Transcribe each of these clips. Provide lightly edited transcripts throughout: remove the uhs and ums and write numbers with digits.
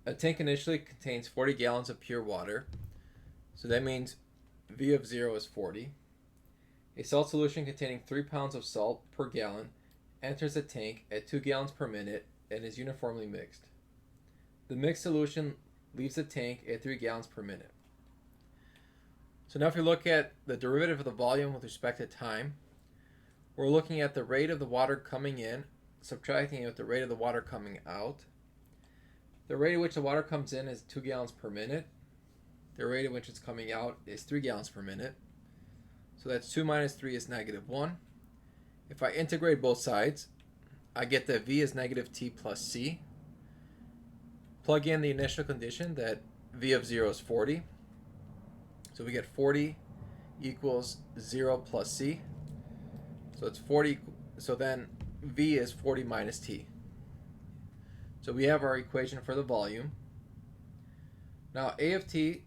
A tank initially contains 40 gallons of pure water, so that means V of 0 is 40. A salt solution containing 3 pounds of salt per gallon enters the tank at 2 gallons per minute and is uniformly mixed. The mixed solution leaves the tank at 3 gallons per minute. So now if we look at the derivative of the volume with respect to time, we're looking at the rate of the water coming in, subtracting it with the rate of the water coming out. The rate at which the water comes in is 2 gallons per minute. The rate at which it's coming out is 3 gallons per minute. So that's 2 minus 3 is negative 1. If I integrate both sides, I get that V is negative T plus C. Plug in the initial condition that V of 0 is 40. So we get 40 equals 0 plus C. So it's 40. So then V is 40 minus T. So we have our equation for the volume. Now A of T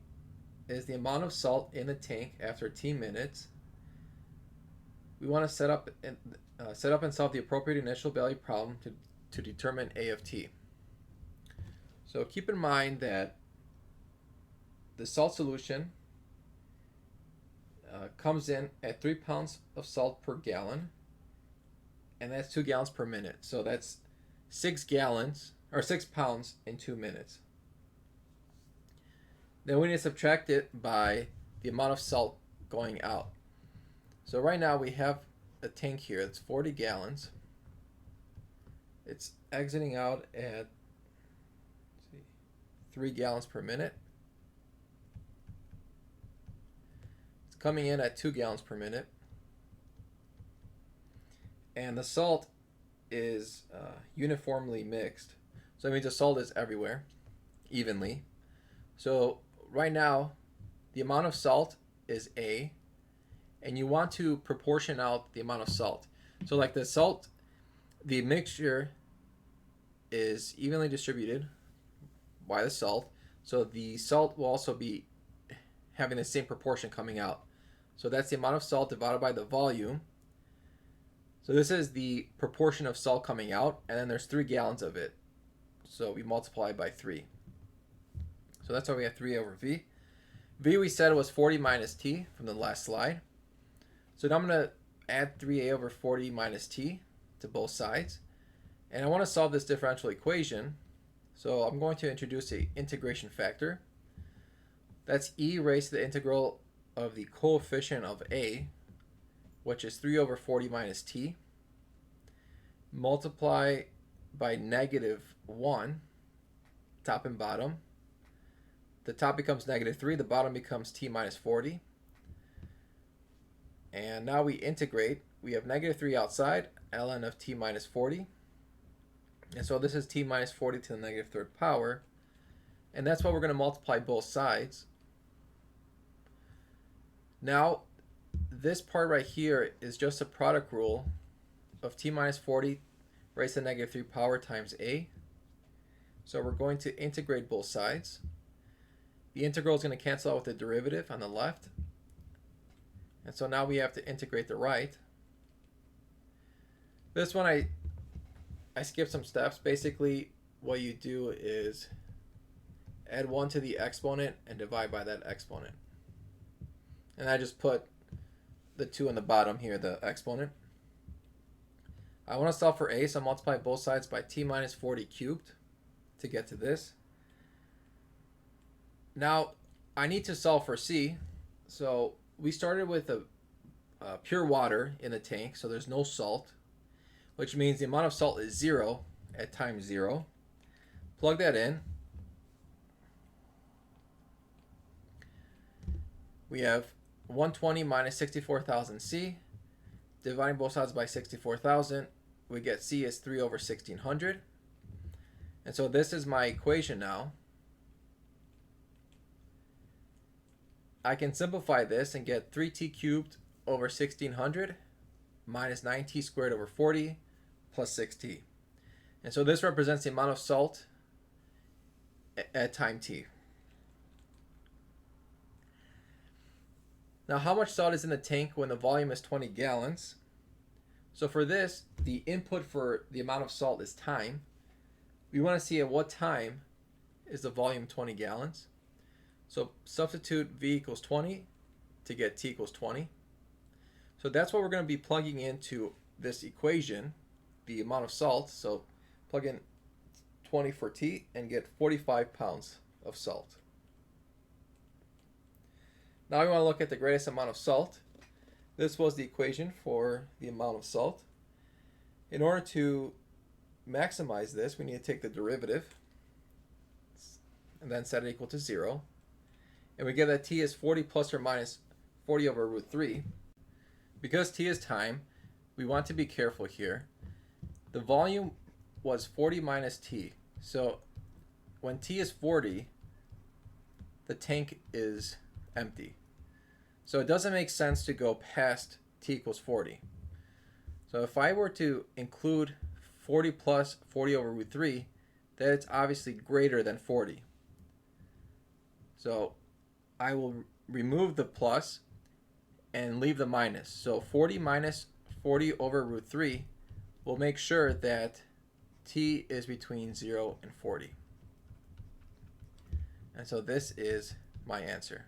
is the amount of salt in the tank after T minutes. We want to set up and solve the appropriate initial value problem to determine A of T. So keep in mind that the salt solution comes in at 3 pounds of salt per gallon, and that's 2 gallons per minute. So that's 6 pounds in 2 minutes. Then we need to subtract it by the amount of salt going out. So right now we have a tank here that's 40 gallons. It's exiting out at 3 gallons per minute. It's coming in at 2 gallons per minute. And the salt is uniformly mixed. So that means the salt is everywhere, evenly. So right now, the amount of salt is A, and you want to proportion out the amount of salt. So like the salt, the mixture is evenly distributed by the salt. So the salt will also be having the same proportion coming out. So that's the amount of salt divided by the volume. So this is the proportion of salt coming out, and then there's 3 gallons of it. So we multiply by 3. So that's why we have 3 over V. V we said was 40 minus T from the last slide. So now I'm going to add 3A over 40 minus T to both sides. And I want to solve this differential equation. So I'm going to introduce an integration factor. That's E raised to the integral of the coefficient of A, which is 3 over 40 minus T, multiply by negative 1, top and bottom. The top becomes negative 3, the bottom becomes T minus 40. And now we integrate. We have negative 3 outside, ln of T minus 40. And so this is T minus 40 to the negative third power. And that's why we're going to multiply both sides. Now, this part right here is just a product rule of T minus 40 raised to the negative 3 power times A. So we're going to integrate both sides. The integral is going to cancel out with the derivative on the left. And so now we have to integrate the right. This one I skipped some steps. Basically, what you do is add 1 to the exponent and divide by that exponent. And I just put the 2 in the bottom here, the exponent. I want to solve for A, so I multiply both sides by T minus 40 cubed to get to this. Now, I need to solve for C. So we started with a pure water in the tank, so there's no salt, which means the amount of salt is 0 at time 0. Plug that in. We have 120 minus 64,000 C. Dividing both sides by 64,000, we get C is 3 over 1600. And so this is my equation now. I can simplify this and get 3t cubed over 1600 minus 9t squared over 40 plus 6t. And so this represents the amount of salt at time t. Now, how much salt is in the tank when the volume is 20 gallons? So for this, the input for the amount of salt is time. We want to see at what time is the volume 20 gallons. So substitute V equals 20 to get T equals 20. So that's what we're going to be plugging into this equation, the amount of salt. So plug in 20 for T and get 45 pounds of salt. Now we want to look at the greatest amount of salt. This was the equation for the amount of salt. In order to maximize this, we need to take the derivative and then set it equal to 0. And we get that T is 40 plus or minus 40 over root 3. Because T is time, we want to be careful here. The volume was 40 minus T. So when T is 40, the tank is empty. So it doesn't make sense to go past T equals 40. So if I were to include 40 plus 40 over root 3, then it's obviously greater than 40. So I will remove the plus and leave the minus. So 40 minus 40 over root 3 will make sure that T is between 0 and 40. And so this is my answer.